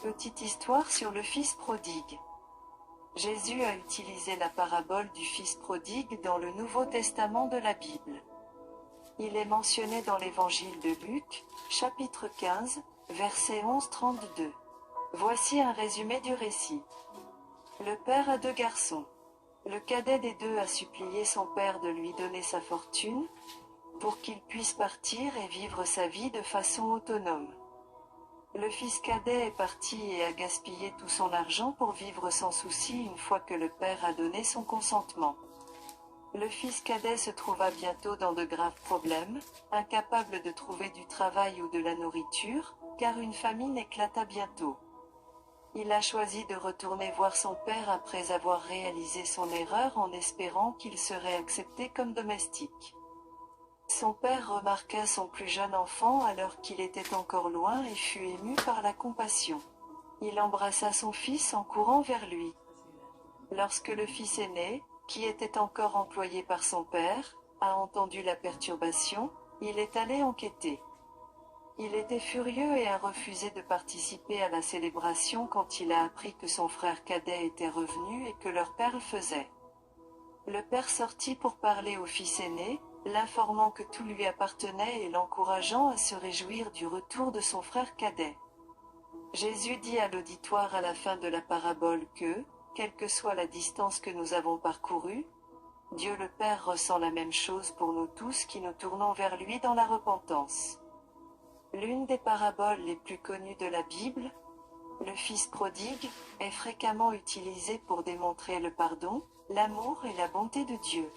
Petite histoire sur le fils prodigue. Jésus a utilisé la parabole du fils prodigue dans le Nouveau Testament de la Bible. Il est mentionné dans l'évangile de Luc, chapitre 15, verset 11-32. Voici un résumé du récit. Le père a 2 garçons. Le cadet des 2 a supplié son père de lui donner sa fortune, pour qu'il puisse partir et vivre sa vie de façon autonome. Le fils cadet est parti et a gaspillé tout son argent pour vivre sans souci une fois que le père a donné son consentement. Le fils cadet se trouva bientôt dans de graves problèmes, incapable de trouver du travail ou de la nourriture, car une famine éclata bientôt. Il a choisi de retourner voir son père après avoir réalisé son erreur en espérant qu'il serait accepté comme domestique. Son père remarqua son plus jeune enfant alors qu'il était encore loin et fut ému par la compassion. Il embrassa son fils en courant vers lui. Lorsque le fils aîné, qui était encore employé par son père, a entendu la perturbation, il est allé enquêter. Il était furieux et a refusé de participer à la célébration quand il a appris que son frère cadet était revenu et que leur père le faisait. Le père sortit pour parler au fils aîné, l'informant que tout lui appartenait et l'encourageant à se réjouir du retour de son frère cadet. Jésus dit à l'auditoire à la fin de la parabole que, quelle que soit la distance que nous avons parcourue, Dieu le Père ressent la même chose pour nous tous qui nous tournons vers lui dans la repentance. L'une des paraboles les plus connues de la Bible, le Fils prodigue, est fréquemment utilisée pour démontrer le pardon, l'amour et la bonté de Dieu.